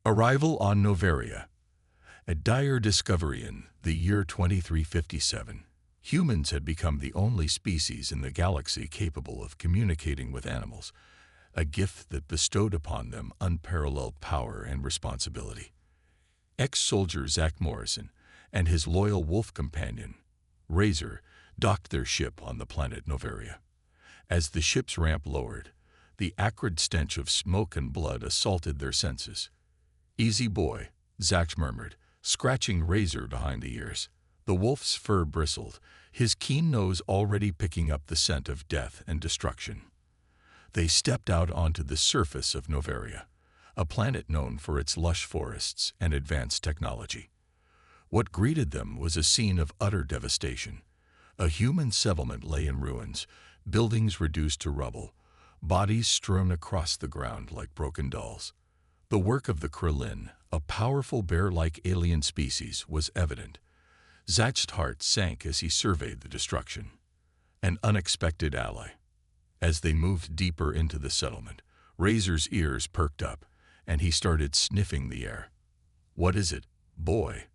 Arrival on Noveria. A dire discovery in the year 2357. Humans had become the only species in the galaxy capable of communicating with animals, a gift that bestowed upon them unparalleled power and responsibility. Ex-soldier Zach Morrison and his loyal wolf companion, Razor, docked their ship on the planet Noveria. As the ship's ramp lowered, the acrid stench of smoke and blood assaulted their senses. "Easy boy," Zach murmured, scratching Razor behind the ears. The wolf's fur bristled, his keen nose already picking up the scent of death and destruction. They stepped out onto the surface of Noveria, a planet known for its lush forests and advanced technology. What greeted them was a scene of utter devastation. A human settlement lay in ruins, buildings reduced to rubble, bodies strewn across the ground like broken dolls. The work of the Krillin, a powerful bear-like alien species, was evident. Zach's heart sank as he surveyed the destruction. An unexpected ally. As they moved deeper into the settlement, Razor's ears perked up, and he started sniffing the air. "What is it, boy?"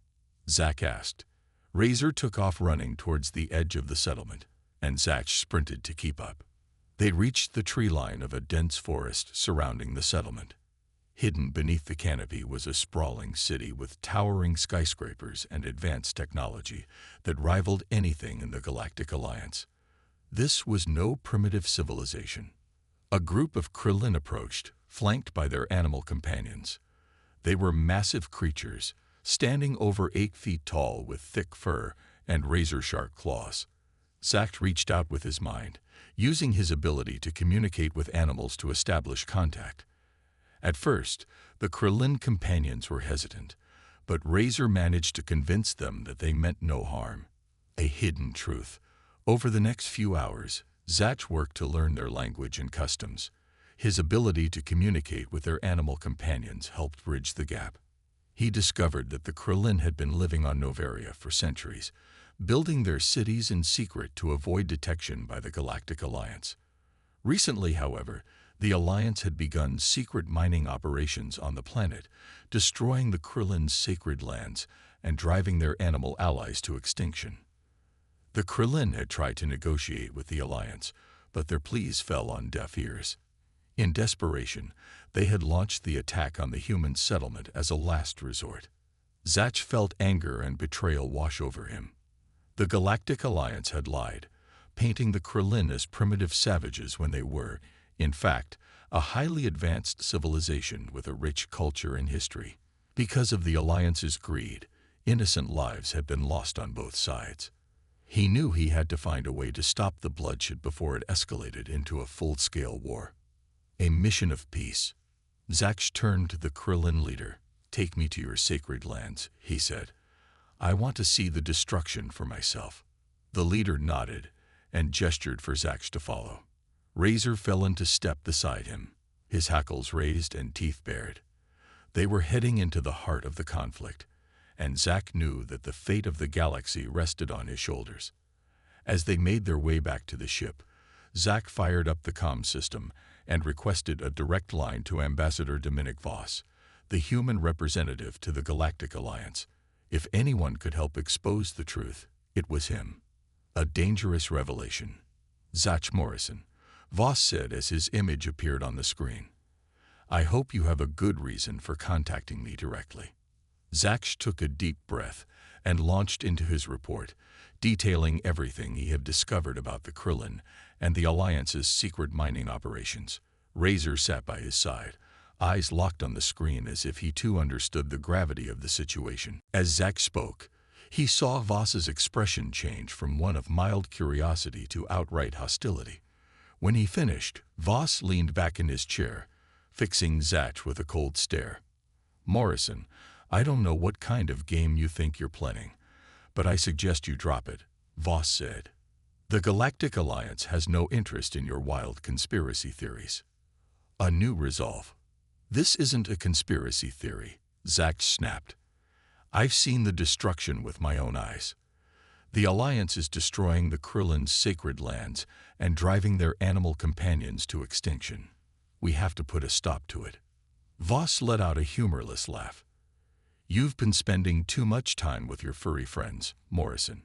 Zach asked. Razor took off running towards the edge of the settlement, and Zach sprinted to keep up. They reached the tree line of a dense forest surrounding the settlement. Hidden beneath the canopy was a sprawling city with towering skyscrapers and advanced technology that rivaled anything in the Galactic Alliance. This was no primitive civilization. A group of Krillin approached, flanked by their animal companions. They were massive creatures, standing over 8 feet tall with thick fur and razor-sharp claws. Zach reached out with his mind, using his ability to communicate with animals to establish contact. At first, the Krillin companions were hesitant, but Razor managed to convince them that they meant no harm. A hidden truth. Over the next few hours, Zach worked to learn their language and customs. His ability to communicate with their animal companions helped bridge the gap. He discovered that the Krillin had been living on Noveria for centuries, building their cities in secret to avoid detection by the Galactic Alliance. Recently, however, the Alliance had begun secret mining operations on the planet, destroying the Krillin's sacred lands and driving their animal allies to extinction. The Krillin had tried to negotiate with the Alliance, but their pleas fell on deaf ears. In desperation, they had launched the attack on the human settlement as a last resort. Zach felt anger and betrayal wash over him. The Galactic Alliance had lied, painting the Krillin as primitive savages when they were, in fact, a highly advanced civilization with a rich culture and history. Because of the Alliance's greed, innocent lives had been lost on both sides. He knew he had to find a way to stop the bloodshed before it escalated into a full-scale war. A mission of peace. Zach turned to the Krillin leader. "Take me to your sacred lands," he said. "I want to see the destruction for myself." The leader nodded and gestured for Zach to follow. Razor fell into step beside him, his hackles raised and teeth bared. They were heading into the heart of the conflict, and Zach knew that the fate of the galaxy rested on his shoulders. As they made their way back to the ship, Zach fired up the comm system and requested a direct line to Ambassador Dominic Voss, the human representative to the Galactic Alliance. If anyone could help expose the truth, it was him. A dangerous revelation. "Zach Morrison," Voss said as his image appeared on the screen. "I hope you have a good reason for contacting me directly." Zach took a deep breath and launched into his report, detailing everything he had discovered about the Krillin and the Alliance's secret mining operations. Razor sat by his side, eyes locked on the screen as if he too understood the gravity of the situation. As Zach spoke, he saw Voss's expression change from one of mild curiosity to outright hostility. When he finished, Voss leaned back in his chair, fixing Zach with a cold stare. "Morrison, I don't know what kind of game you think you're playing, but I suggest you drop it," Voss said. "The Galactic Alliance has no interest in your wild conspiracy theories." A new resolve. "This isn't a conspiracy theory," Zach snapped. "I've seen the destruction with my own eyes. The Alliance is destroying the Krillin's sacred lands and driving their animal companions to extinction. We have to put a stop to it." Voss let out a humorless laugh. You've been spending too much time with your furry friends, Morrison.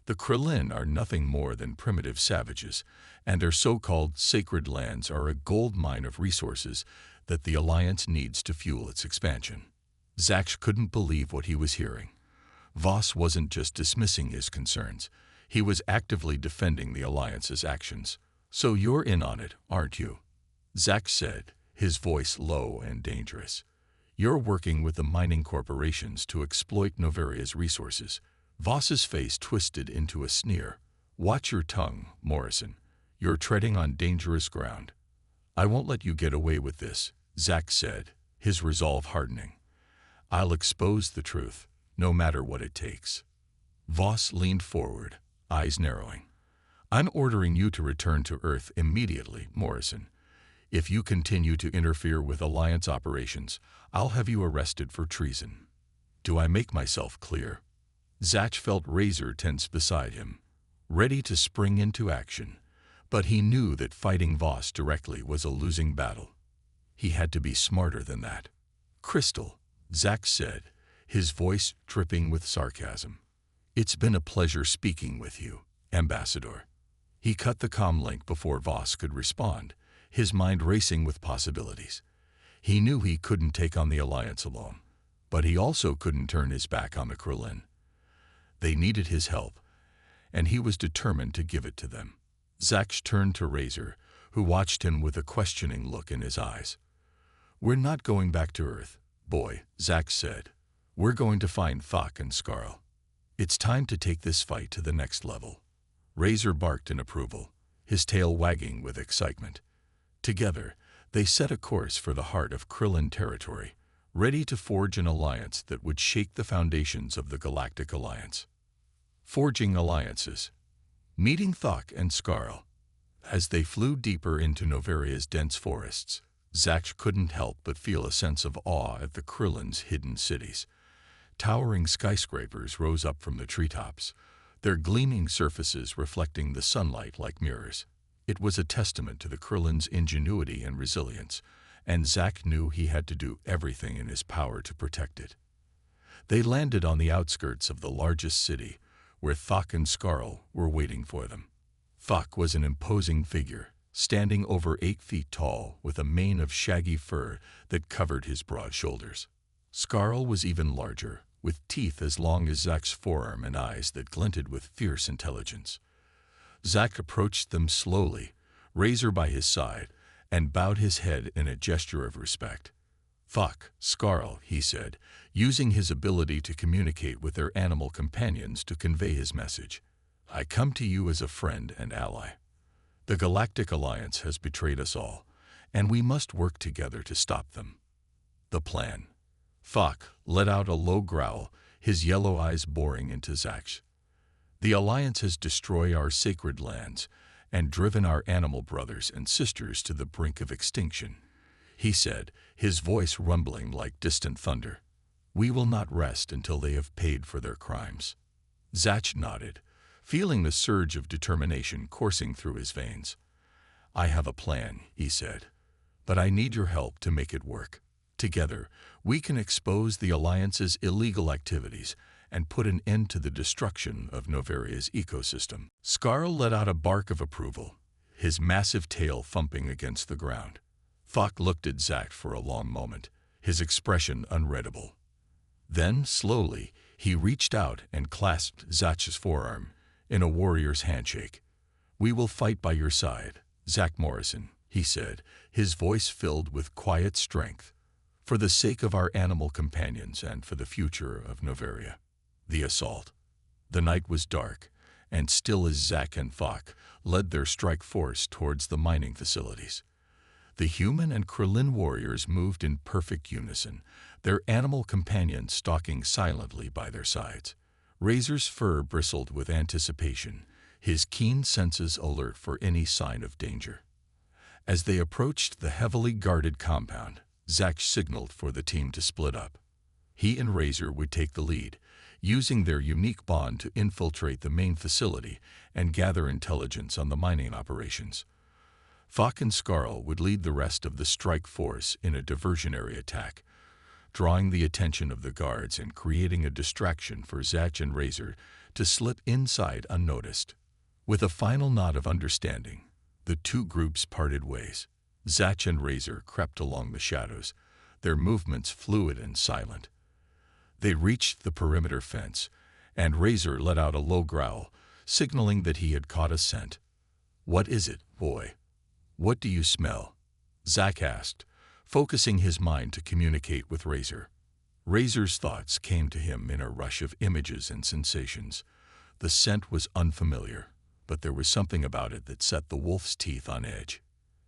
The Krillin are nothing more than primitive savages, and their so-called sacred lands are a gold mine of resources that the Alliance needs to fuel its expansion. Zach couldn't believe what he was hearing. Voss wasn't just dismissing his concerns. He was actively defending the Alliance's actions. So you're in on it, aren't you? Zach said, his voice low and dangerous. You're working with the mining corporations to exploit Novaria's resources. Voss's face twisted into a sneer. Watch your tongue, Morrison. You're treading on dangerous ground. I won't let you get away with this, Zach said, his resolve hardening. I'll expose the truth, no matter what it takes. Voss leaned forward, eyes narrowing. I'm ordering you to return to Earth immediately, Morrison. If you continue to interfere with Alliance operations, I'll have you arrested for treason. Do I make myself clear? Zach felt Razor tense beside him, ready to spring into action, but he knew that fighting Voss directly was a losing battle. He had to be smarter than that. Crystal, Zach said, his voice dripping with sarcasm. It's been a pleasure speaking with you, Ambassador. He cut the comm link before Voss could respond, his mind racing with possibilities. He knew he couldn't take on the Alliance alone, but he also couldn't turn his back on the Krillin. They needed his help, and he was determined to give it to them. Zach turned to Razor, who watched him with a questioning look in his eyes. We're not going back to Earth, boy, Zach said. We're going to find Thok and Skarl. It's time to take this fight to the next level. Razor barked in approval, his tail wagging with excitement. Together, they set a course for the heart of Krillin territory, ready to forge an alliance that would shake the foundations of the Galactic Alliance. Forging alliances. Meeting Thok and Skarl. As they flew deeper into Novaria's dense forests, Zach couldn't help but feel a sense of awe at the Krillin's hidden cities. Towering skyscrapers rose up from the treetops, their gleaming surfaces reflecting the sunlight like mirrors. It was a testament to the Krillin's ingenuity and resilience, and Zach knew he had to do everything in his power to protect it. They landed on the outskirts of the largest city, where Thok and Skarl were waiting for them. Thok was an imposing figure, standing over 8 feet tall with a mane of shaggy fur that covered his broad shoulders. Skarl was even larger, with teeth as long as Zach's forearm and eyes that glinted with fierce intelligence. Zach approached them slowly, Razor by his side, and bowed his head in a gesture of respect. Thok, Skarl, he said, using his ability to communicate with their animal companions to convey his message. I come to you as a friend and ally. The Galactic Alliance has betrayed us all, and we must work together to stop them. The plan. Thok let out a low growl, his yellow eyes boring into Zach's. The Alliance has destroyed our sacred lands and driven our animal brothers and sisters to the brink of extinction, he said, his voice rumbling like distant thunder. We will not rest until they have paid for their crimes. Zach nodded, feeling the surge of determination coursing through his veins. I have a plan, he said, but I need your help to make it work. Together, we can expose the Alliance's illegal activities and put an end to the destruction of Novaria's ecosystem. Skarl let out a bark of approval, his massive tail thumping against the ground. Thok looked at Zach for a long moment, his expression unreadable. Then, slowly, he reached out and clasped Zach's forearm in a warrior's handshake. We will fight by your side, Zach Morrison, he said, his voice filled with quiet strength. For the sake of our animal companions and for the future of Novaria. The assault. The night was dark, and still as Zach and Thok led their strike force towards the mining facilities. The human and Krillin warriors moved in perfect unison, their animal companions stalking silently by their sides. Razor's fur bristled with anticipation, his keen senses alert for any sign of danger. As they approached the heavily guarded compound, Zach signaled for the team to split up. He and Razor would take the lead, using their unique bond to infiltrate the main facility and gather intelligence on the mining operations. Fock and Skarl would lead the rest of the strike force in a diversionary attack, drawing the attention of the guards and creating a distraction for Zach and Razor to slip inside unnoticed. With a final nod of understanding, the two groups parted ways. Zach and Razor crept along the shadows, their movements fluid and silent. They reached the perimeter fence, and Razor let out a low growl, signaling that he had caught a scent. "What is it, boy? What do you smell?" Zach asked, focusing his mind to communicate with Razor. Razor's thoughts came to him in a rush of images and sensations. The scent was unfamiliar, but there was something about it that set the wolf's teeth on edge.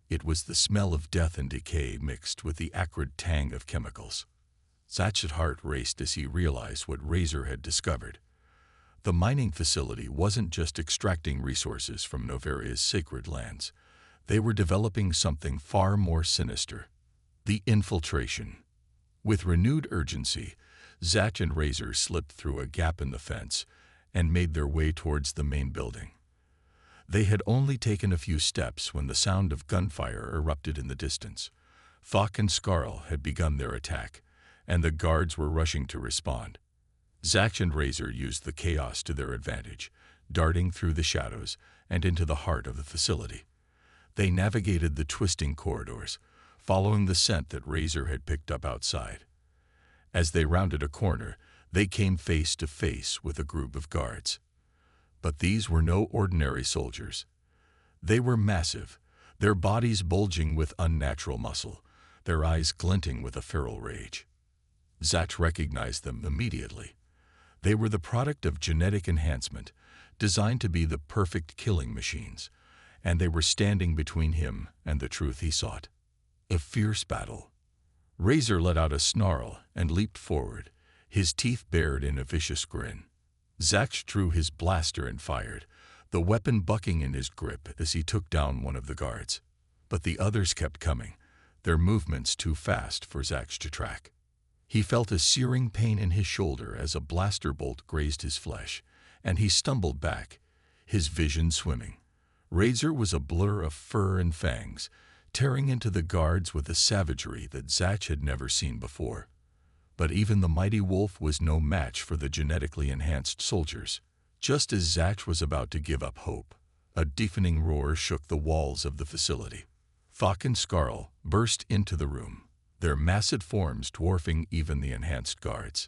It was the smell of death and decay mixed with the acrid tang of chemicals. Zach's heart raced as he realized what Razor had discovered. The mining facility wasn't just extracting resources from Novaria's sacred lands. They were developing something far more sinister: the infiltration. With renewed urgency, Zach and Razor slipped through a gap in the fence and made their way towards the main building. They had only taken a few steps when the sound of gunfire erupted in the distance. Fock and Skarl had begun their attack, and the guards were rushing to respond. Zach and Razor used the chaos to their advantage, darting through the shadows and into the heart of the facility. They navigated the twisting corridors, following the scent that Razor had picked up outside. As they rounded a corner, they came face to face with a group of guards. But these were no ordinary soldiers. They were massive, their bodies bulging with unnatural muscle, their eyes glinting with a feral rage. Zach recognized them immediately. They were the product of genetic enhancement, designed to be the perfect killing machines, and they were standing between him and the truth he sought. A fierce battle. Razor let out a snarl and leaped forward, his teeth bared in a vicious grin. Zach drew his blaster and fired, the weapon bucking in his grip as he took down one of the guards. But the others kept coming, their movements too fast for Zach to track. He felt a searing pain in his shoulder as a blaster bolt grazed his flesh, and he stumbled back, his vision swimming. Razor was a blur of fur and fangs, tearing into the guards with a savagery that Zach had never seen before. But even the mighty wolf was no match for the genetically enhanced soldiers. Just as Zach was about to give up hope, a deafening roar shook the walls of the facility. Fock and Skarl burst into the room, their massive forms dwarfing even the enhanced guards.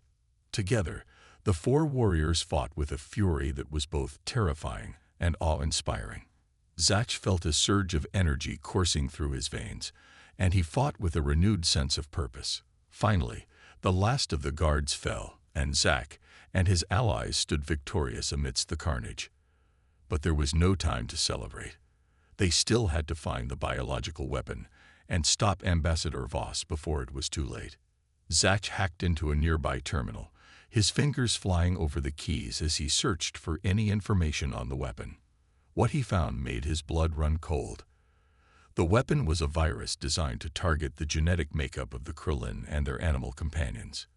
Together, the four warriors fought with a fury that was both terrifying and awe-inspiring. Zach felt a surge of energy coursing through his veins, and he fought with a renewed sense of purpose. Finally, the last of the guards fell, and Zach and his allies stood victorious amidst the carnage. But there was no time to celebrate. They still had to find the biological weapon and stop Ambassador Voss before it was too late. Zach hacked into a nearby terminal, his fingers flying over the keys as he searched for any information on the weapon. What he found made his blood run cold. The weapon was a virus designed to target the genetic makeup of the Krillin and their animal companions.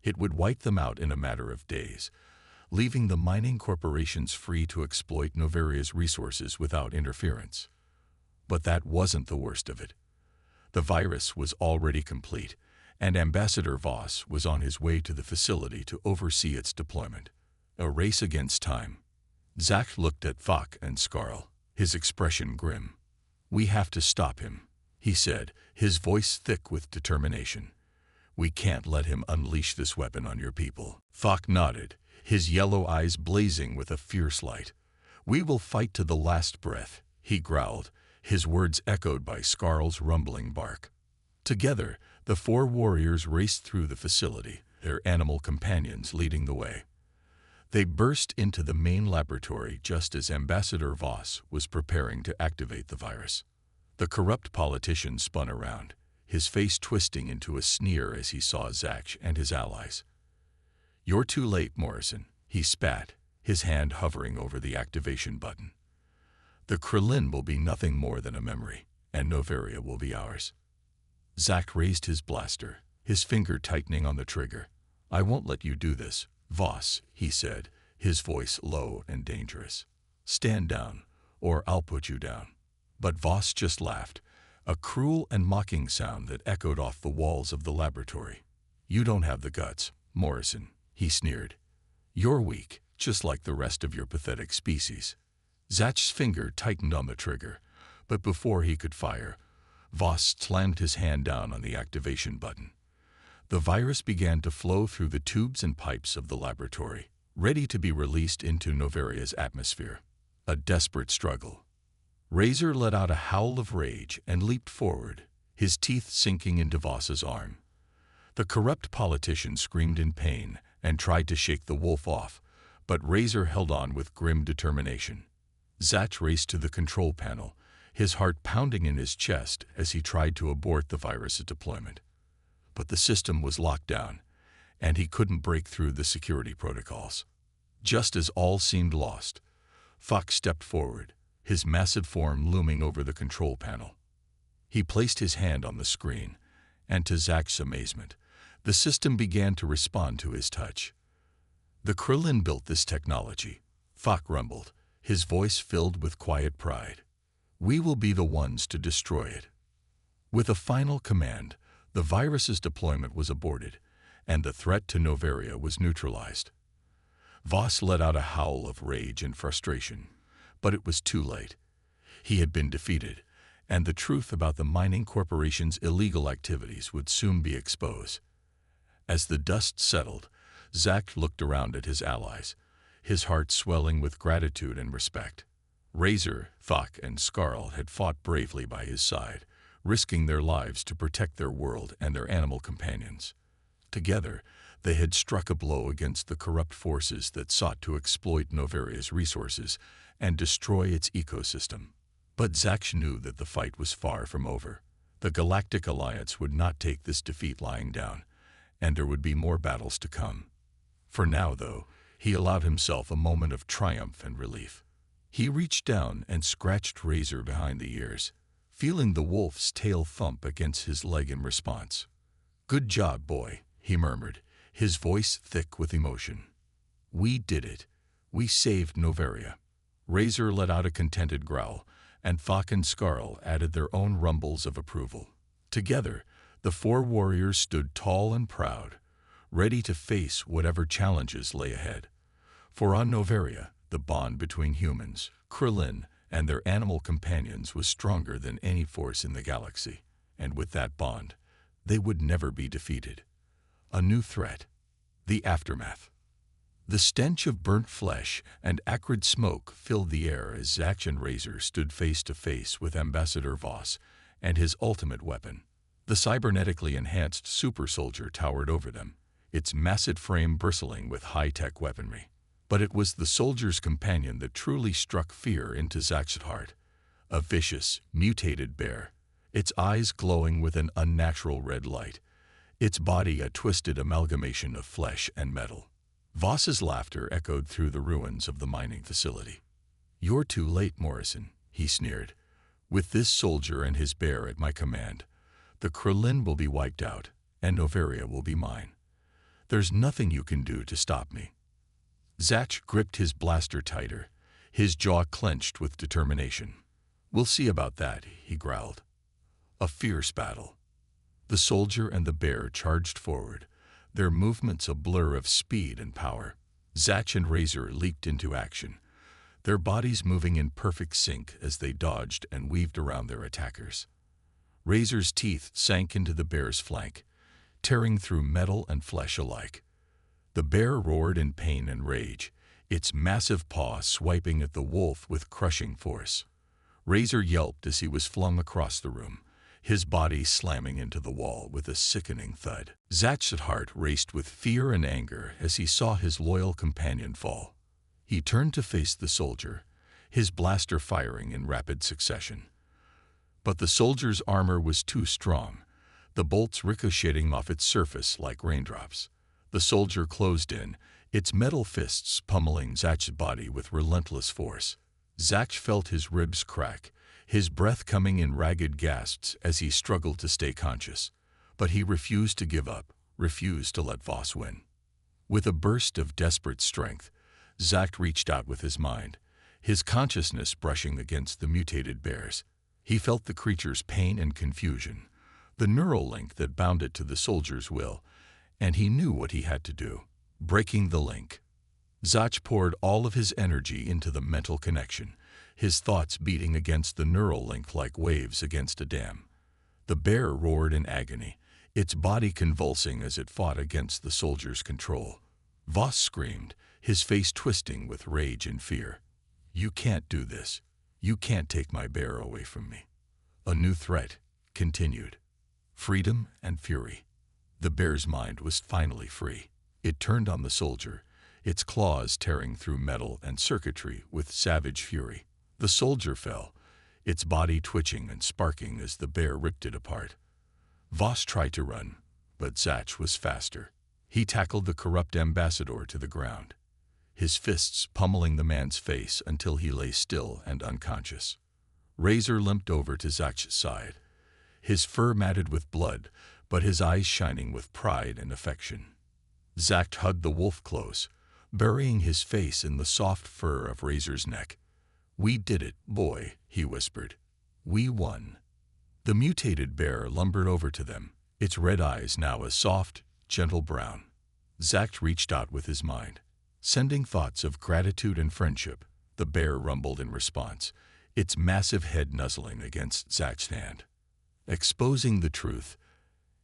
It would wipe them out in a matter of days, leaving the mining corporations free to exploit Novaria's resources without interference. But that wasn't the worst of it. The virus was already complete, and Ambassador Voss was on his way to the facility to oversee its deployment. A race against time. Zach looked at Fock and Skarl, his expression grim. "We have to stop him," he said, his voice thick with determination. "We can't let him unleash this weapon on your people." Fock nodded, his yellow eyes blazing with a fierce light. "We will fight to the last breath," he growled, his words echoed by Skarl's rumbling bark. Together, the four warriors raced through the facility, their animal companions leading the way. They burst into the main laboratory just as Ambassador Voss was preparing to activate the virus. The corrupt politician spun around, his face twisting into a sneer as he saw Zach and his allies. "You're too late, Morrison," he spat, his hand hovering over the activation button. "The Krillin will be nothing more than a memory, and Novaria will be ours." Zach raised his blaster, his finger tightening on the trigger. "I won't let you do this, Voss," he said, his voice low and dangerous. "Stand down, or I'll put you down." But Voss just laughed, a cruel and mocking sound that echoed off the walls of the laboratory. "You don't have the guts, Morrison," he sneered. "You're weak, just like the rest of your pathetic species." Zach's finger tightened on the trigger, but before he could fire, Voss slammed his hand down on the activation button. The virus began to flow through the tubes and pipes of the laboratory, ready to be released into Novaria's atmosphere. A desperate struggle. Razor let out a howl of rage and leaped forward, his teeth sinking into Voss's arm. The corrupt politician screamed in pain and tried to shake the wolf off, but Razor held on with grim determination. Zach raced to the control panel, his heart pounding in his chest as he tried to abort the virus's deployment. But the system was locked down, and he couldn't break through the security protocols. Just as all seemed lost, Fox stepped forward, his massive form looming over the control panel. He placed his hand on the screen, and to Zach's amazement, the system began to respond to his touch. "The Krillin built this technology," Fox rumbled, his voice filled with quiet pride. "We will be the ones to destroy it." With a final command, the virus's deployment was aborted, and the threat to Novaria was neutralized. Voss let out a howl of rage and frustration, but it was too late. He had been defeated, and the truth about the mining corporation's illegal activities would soon be exposed. As the dust settled, Zach looked around at his allies, his heart swelling with gratitude and respect. Razor, Thok, and Skarl had fought bravely by his side, risking their lives to protect their world and their animal companions. Together, they had struck a blow against the corrupt forces that sought to exploit Novaria's resources and destroy its ecosystem. But Zach knew that the fight was far from over. The Galactic Alliance would not take this defeat lying down, and there would be more battles to come. For now, though, he allowed himself a moment of triumph and relief. He reached down and scratched Razor behind the ears, feeling the wolf's tail thump against his leg in response. "Good job, boy," he murmured, his voice thick with emotion. "We did it. We saved Novaria." Razor let out a contented growl, and Thok and Skarl added their own rumbles of approval. Together, the four warriors stood tall and proud, ready to face whatever challenges lay ahead. For on Novaria, the bond between humans, Krillin, and their animal companions was stronger than any force in the galaxy, and with that bond, they would never be defeated. A new threat. The aftermath. The stench of burnt flesh and acrid smoke filled the air as Zach and Razor stood face to face with Ambassador Voss and his ultimate weapon. The cybernetically enhanced super soldier towered over them, its massive frame bristling with high-tech weaponry. But it was the soldier's companion that truly struck fear into Zach's heart. A vicious, mutated bear, its eyes glowing with an unnatural red light, its body a twisted amalgamation of flesh and metal. Voss's laughter echoed through the ruins of the mining facility. "You're too late, Morrison," he sneered. "With this soldier and his bear at my command, the Krillin will be wiped out, and Novaria will be mine. There's nothing you can do to stop me." Zach gripped his blaster tighter, his jaw clenched with determination. "We'll see about that," he growled. A fierce battle. The soldier and the bear charged forward, their movements a blur of speed and power. Zach and Razor leaped into action, their bodies moving in perfect sync as they dodged and weaved around their attackers. Razor's teeth sank into the bear's flank, tearing through metal and flesh alike. The bear roared in pain and rage, its massive paw swiping at the wolf with crushing force. Razor yelped as he was flung across the room, his body slamming into the wall with a sickening thud. Zach's heart raced with fear and anger as he saw his loyal companion fall. He turned to face the soldier, his blaster firing in rapid succession. But the soldier's armor was too strong, the bolts ricocheting off its surface like raindrops. The soldier closed in, its metal fists pummeling Zach's body with relentless force. Zach felt his ribs crack, his breath coming in ragged gasps as he struggled to stay conscious. But he refused to give up, refused to let Voss win. With a burst of desperate strength, Zach reached out with his mind, his consciousness brushing against the mutated bear's. He felt the creature's pain and confusion, the neural link that bound it to the soldier's will, and he knew what he had to do: breaking the link. Zach poured all of his energy into the mental connection, his thoughts beating against the neural link like waves against a dam. The bear roared in agony, its body convulsing as it fought against the soldier's control. Voss screamed, his face twisting with rage and fear. "You can't do this. You can't take my bear away from me." A new threat continued. Freedom and fury. The bear's mind was finally free. It turned on the soldier, its claws tearing through metal and circuitry with savage fury. The soldier fell, its body twitching and sparking as the bear ripped it apart. Voss tried to run, but Zach was faster. He tackled the corrupt ambassador to the ground, his fists pummeling the man's face until he lay still and unconscious. Razor limped over to Zach's side, his fur matted with blood, but his eyes shining with pride and affection. Zach hugged the wolf close, burying his face in the soft fur of Razor's neck. "We did it, boy," he whispered. "We won." The mutated bear lumbered over to them, its red eyes now a soft, gentle brown. Zach reached out with his mind, sending thoughts of gratitude and friendship. The bear rumbled in response, its massive head nuzzling against Zach's hand. Exposing the truth.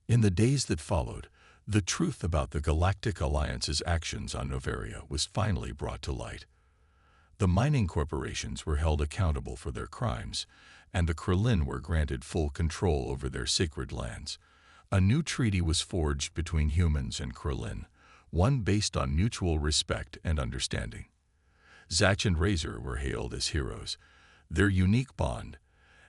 In the days that followed, the truth about the Galactic Alliance's actions on Noveria was finally brought to light. The mining corporations were held accountable for their crimes, and the Krillin were granted full control over their sacred lands. A new treaty was forged between humans and Krillin, one based on mutual respect and understanding. Zach and Razor were hailed as heroes. Their unique bond,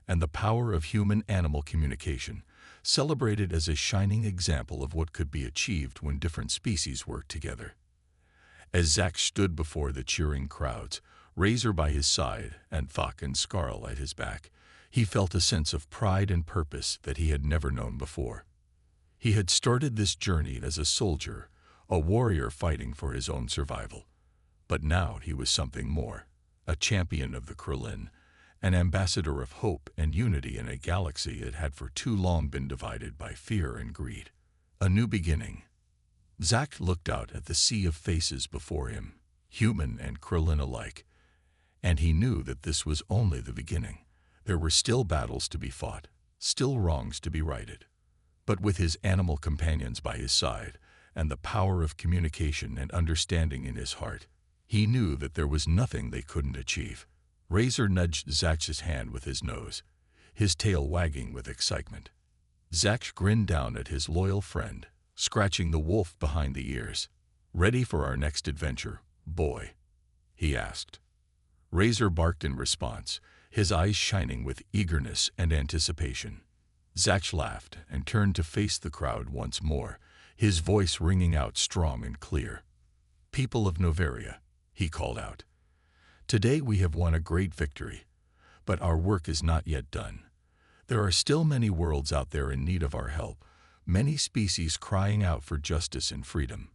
and the power of human-animal communication, celebrated as a shining example of what could be achieved when different species worked together. As Zach stood before the cheering crowds, Razor by his side and Thok and Skarl at his back, he felt a sense of pride and purpose that he had never known before. He had started this journey as a soldier, a warrior fighting for his own survival. But now he was something more, a champion of the Krillin, an ambassador of hope and unity in a galaxy that had for too long been divided by fear and greed. A new beginning. Zach looked out at the sea of faces before him, human and Krillin alike, and he knew that this was only the beginning. There were still battles to be fought, still wrongs to be righted. But with his animal companions by his side, and the power of communication and understanding in his heart, he knew that there was nothing they couldn't achieve. Razor nudged Zach's hand with his nose, his tail wagging with excitement. Zach grinned down at his loyal friend, scratching the wolf behind the ears. "Ready for our next adventure, boy?" he asked. Razor barked in response, his eyes shining with eagerness and anticipation. Zach laughed and turned to face the crowd once more, his voice ringing out strong and clear. "People of Noveria," he called out, "today we have won a great victory, but our work is not yet done. There are still many worlds out there in need of our help, many species crying out for justice and freedom.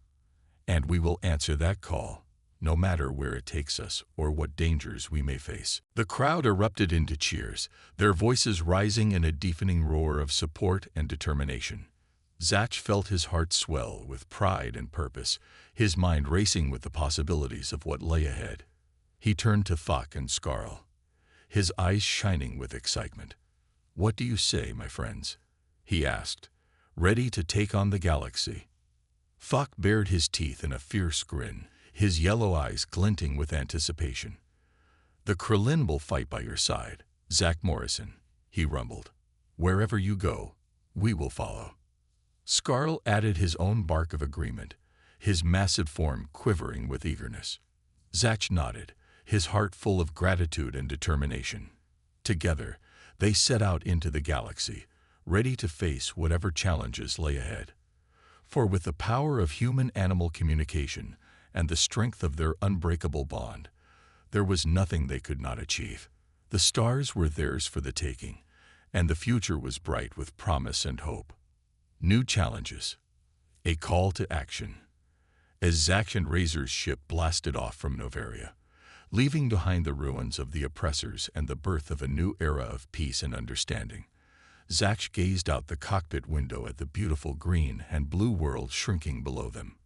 And we will answer that call, no matter where it takes us or what dangers we may face." The crowd erupted into cheers, their voices rising in a deafening roar of support and determination. Zach felt his heart swell with pride and purpose, his mind racing with the possibilities of what lay ahead. He turned to Thok and Skarl, his eyes shining with excitement. "What do you say, my friends?" he asked, ready to take on the galaxy. Thok bared his teeth in a fierce grin, his yellow eyes glinting with anticipation. "The Krillin will fight by your side, Zach Morrison," he rumbled. "Wherever you go, we will follow." Skarl added his own bark of agreement, his massive form quivering with eagerness. Zach nodded, his heart full of gratitude and determination. Together, they set out into the galaxy, ready to face whatever challenges lay ahead. For with the power of human-animal communication and the strength of their unbreakable bond, there was nothing they could not achieve. The stars were theirs for the taking, and the future was bright with promise and hope. New challenges. A call to action. As Zach and Razor's ship blasted off from Noveria, leaving behind the ruins of the oppressors and the birth of a new era of peace and understanding. Zach gazed out the cockpit window at the beautiful green and blue world shrinking below them.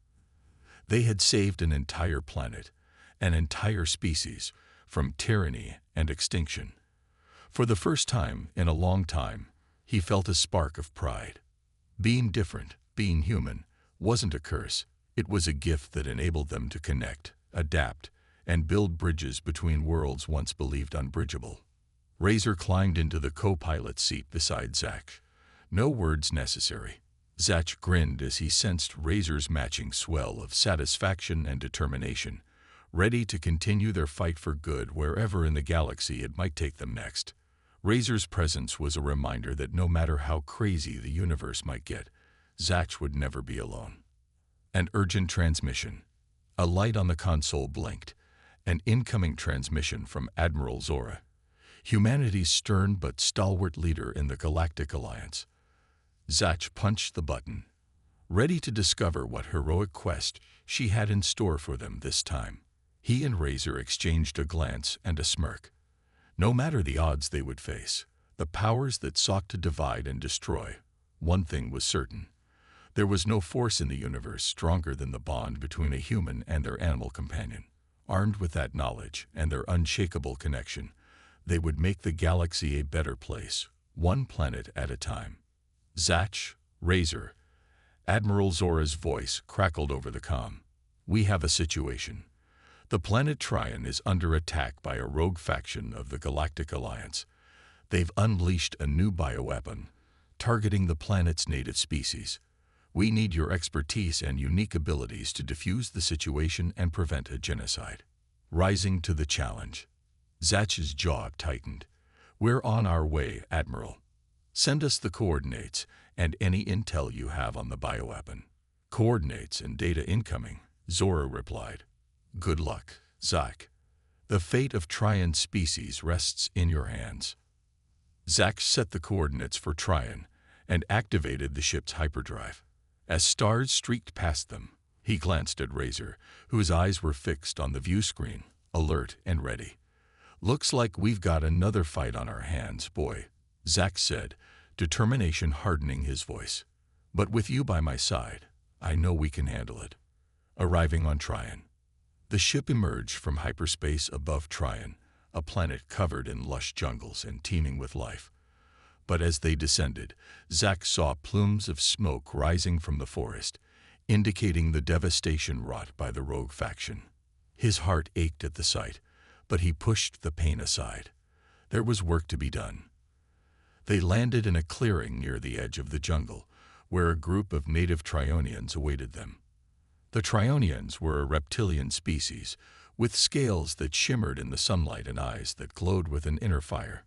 They had saved an entire planet, an entire species, from tyranny and extinction. For the first time in a long time, he felt a spark of pride. Being different, being human, wasn't a curse. It was a gift that enabled them to connect, adapt, and build bridges between worlds once believed unbridgeable. Razor climbed into the co-pilot seat beside Zach. No words necessary. Zach grinned as he sensed Razor's matching swell of satisfaction and determination, ready to continue their fight for good wherever in the galaxy it might take them next. Razor's presence was a reminder that no matter how crazy the universe might get, Zach would never be alone. An urgent transmission. A light on the console blinked. An incoming transmission from Admiral Zora, humanity's stern but stalwart leader in the Galactic Alliance. Zach punched the button, ready to discover what heroic quest she had in store for them this time. He and Razor exchanged a glance and a smirk. No matter the odds they would face, the powers that sought to divide and destroy, one thing was certain. There was no force in the universe stronger than the bond between a human and their animal companion. Armed with that knowledge and their unshakable connection, they would make the galaxy a better place, one planet at a time. Zach, Razor. Admiral Zora's voice crackled over the comm. We have a situation. The planet Tryon is under attack by a rogue faction of the Galactic Alliance. They've unleashed a new bioweapon, targeting the planet's native species. We need your expertise and unique abilities to defuse the situation and prevent a genocide. Rising to the challenge. Zach's jaw tightened. We're on our way, Admiral. Send us the coordinates and any intel you have on the bioweapon. Coordinates and data incoming, Zora replied. Good luck, Zach. The fate of Tryon's species rests in your hands. Zach set the coordinates for Tryon and activated the ship's hyperdrive. As stars streaked past them, he glanced at Razor, whose eyes were fixed on the view screen, alert and ready. Looks like we've got another fight on our hands, boy, Zach said, determination hardening his voice. But with you by my side, I know we can handle it. Arriving on Tryon. The ship emerged from hyperspace above Tryon, a planet covered in lush jungles and teeming with life. But as they descended, Zach saw plumes of smoke rising from the forest, indicating the devastation wrought by the rogue faction. His heart ached at the sight, but he pushed the pain aside. There was work to be done. They landed in a clearing near the edge of the jungle, where a group of native Tryonians awaited them. The Tryonians were a reptilian species, with scales that shimmered in the sunlight and eyes that glowed with an inner fire.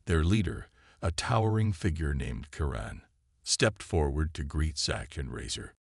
Their leader, a towering figure named Kiran, stepped forward to greet Zach and Razor.